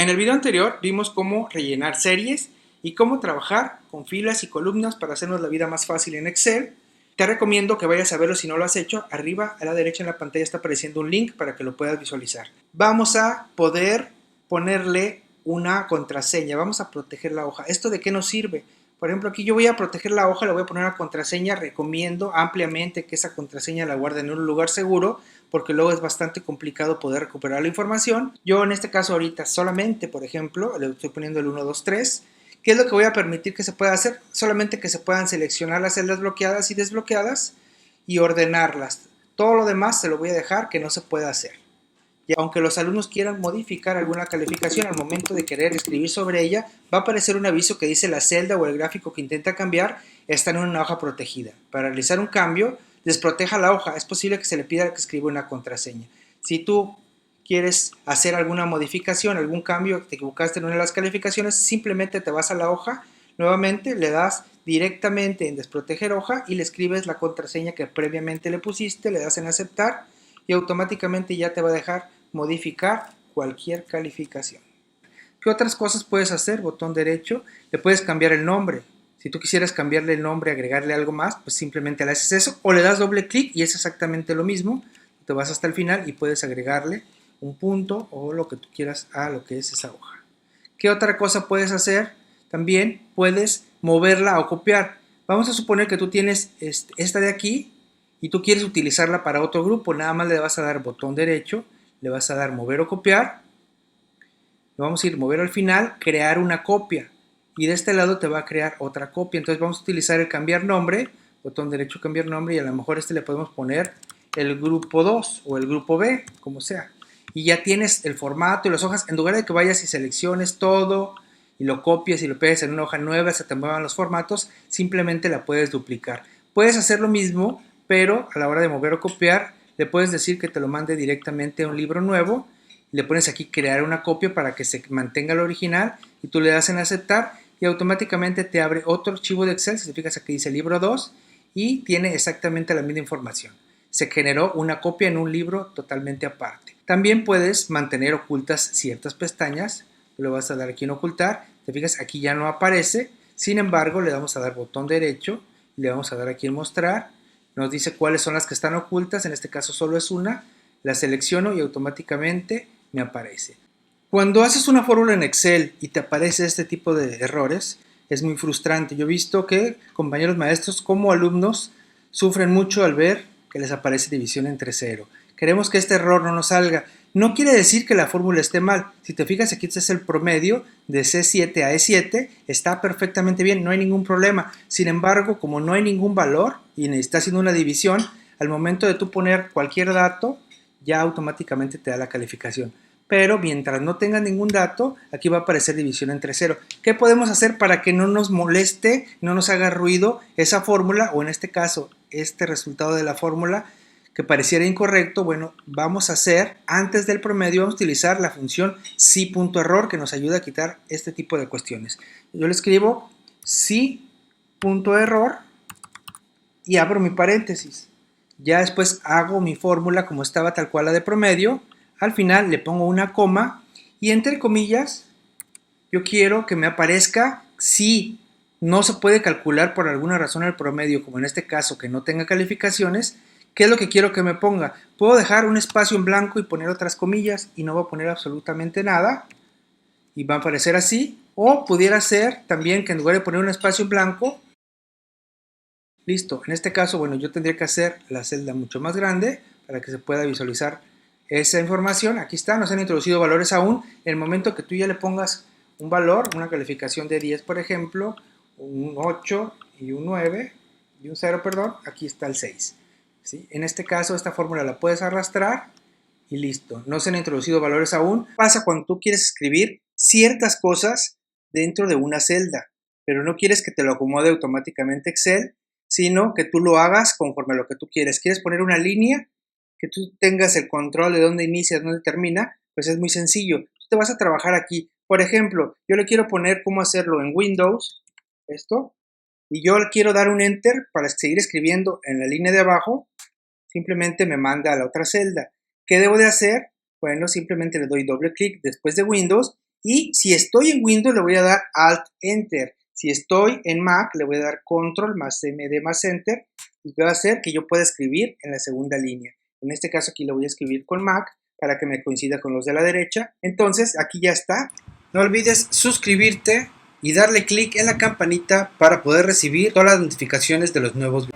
En el video anterior vimos cómo rellenar series y cómo trabajar con filas y columnas para hacernos la vida más fácil en Excel. Te recomiendo que vayas a verlo si no lo has hecho. Arriba a la derecha en la pantalla está apareciendo un link para que lo puedas visualizar. Vamos a poder ponerle una contraseña. Vamos a proteger la hoja. ¿Esto de qué nos sirve? Por ejemplo, aquí yo voy a proteger la hoja, le voy a poner una contraseña. Recomiendo ampliamente que esa contraseña la guarden en un lugar seguro, porque luego es bastante complicado poder recuperar la información. Yo en este caso ahorita solamente, por ejemplo, le estoy poniendo el 1, 2, 3. ¿Qué es lo que voy a permitir que se pueda hacer? Solamente que se puedan seleccionar las celdas bloqueadas y desbloqueadas y ordenarlas. Todo lo demás se lo voy a dejar que no se pueda hacer. Y aunque los alumnos quieran modificar alguna calificación, al momento de querer escribir sobre ella, va a aparecer un aviso que dice la celda o el gráfico que intenta cambiar está en una hoja protegida. Para realizar un cambio, desproteja la hoja. Es posible que se le pida que escriba una contraseña. Si tú quieres hacer alguna modificación, algún cambio, te equivocaste en una de las calificaciones, simplemente te vas a la hoja, nuevamente le das directamente en desproteger hoja y le escribes la contraseña que previamente le pusiste, le das en aceptar y automáticamente ya te va a dejar modificar cualquier calificación. ¿Qué otras cosas puedes hacer? Botón derecho, le puedes cambiar el nombre. Si tú quisieras cambiarle el nombre, agregarle algo más, pues simplemente le haces eso o le das doble clic y es exactamente lo mismo. Te vas hasta el final y puedes agregarle un punto o lo que tú quieras a lo que es esa hoja. ¿Qué otra cosa puedes hacer? También puedes moverla o copiar. Vamos a suponer que tú tienes esta de aquí y tú quieres utilizarla para otro grupo. Nada más le vas a dar botón derecho, le vas a dar mover o copiar. Le vamos a ir mover al final, crear una copia. Y de este lado te va a crear otra copia. Entonces vamos a utilizar el cambiar nombre, botón derecho cambiar nombre y a lo mejor le podemos poner el grupo 2 o el grupo B, como sea. Y ya tienes el formato y las hojas. En lugar de que vayas y selecciones todo y lo copies y lo pegues en una hoja nueva, se te muevan los formatos, simplemente la puedes duplicar. Puedes hacer lo mismo, pero a la hora de mover o copiar, le puedes decir que te lo mande directamente a un libro nuevo. Le pones aquí crear una copia para que se mantenga el original y tú le das en aceptar y automáticamente te abre otro archivo de Excel. Si te fijas aquí dice libro 2 y tiene exactamente la misma información. Se generó una copia en un libro totalmente aparte. También puedes mantener ocultas ciertas pestañas. Le vas a dar aquí en ocultar. Te fijas aquí ya no aparece. Sin embargo, le vamos a dar botón derecho. Le vamos a dar aquí en mostrar. Nos dice cuáles son las que están ocultas. En este caso solo es una. La selecciono y automáticamente me aparece. Cuando haces una fórmula en Excel y te aparece este tipo de errores, es muy frustrante. Yo he visto que compañeros maestros como alumnos sufren mucho al ver que les aparece división entre cero. Queremos que este error no nos salga. No quiere decir que la fórmula esté mal. Si te fijas, aquí este es el promedio de C7 a E7. Está perfectamente bien, no hay ningún problema. Sin embargo, como no hay ningún valor y está haciendo una división, al momento de tú poner cualquier dato, ya automáticamente te da la calificación. Pero mientras no tenga ningún dato, aquí va a aparecer división entre cero. ¿Qué podemos hacer para que no nos moleste, no nos haga ruido esa fórmula, o en este caso, este resultado de la fórmula que pareciera incorrecto? Bueno, vamos a hacer, antes del promedio, vamos a utilizar la función si.error que nos ayuda a quitar este tipo de cuestiones. Yo le escribo si.error y abro mi paréntesis. Ya después hago mi fórmula como estaba tal cual la de promedio. Al final le pongo una coma y entre comillas yo quiero que me aparezca si no se puede calcular por alguna razón el promedio, como en este caso que no tenga calificaciones. ¿Qué es lo que quiero que me ponga? Puedo dejar un espacio en blanco y poner otras comillas y no voy a poner absolutamente nada y va a aparecer así. O pudiera ser también que en lugar de poner un espacio en blanco, listo, en este caso, bueno, yo tendría que hacer la celda mucho más grande para que se pueda visualizar esa información. Aquí está, no se han introducido valores aún. En el momento que tú ya le pongas un valor, una calificación de 10, por ejemplo, un 8 y un 9 y un 0, perdón, aquí está el 6. ¿Sí? En este caso, esta fórmula la puedes arrastrar y listo. No se han introducido valores aún. Pasa cuando tú quieres escribir ciertas cosas dentro de una celda, pero no quieres que te lo acomode automáticamente Excel, sino que tú lo hagas conforme a lo que tú quieres. ¿Quieres poner una línea? Que tú tengas el control de dónde inicia, dónde termina, pues es muy sencillo. Tú te vas a trabajar aquí. Por ejemplo, yo le quiero poner cómo hacerlo en Windows, esto, y yo le quiero dar un Enter para seguir escribiendo en la línea de abajo, simplemente me manda a la otra celda. ¿Qué debo de hacer? Bueno, simplemente le doy doble clic después de Windows Y si estoy en Windows le voy a dar Alt Enter. Si estoy en Mac le voy a dar Control más MD más Enter y va a hacer que yo pueda escribir en la segunda línea. En este caso aquí lo voy a escribir con Mac para que me coincida con los de la derecha. Entonces aquí ya está. No olvides suscribirte y darle clic en la campanita para poder recibir todas las notificaciones de los nuevos videos.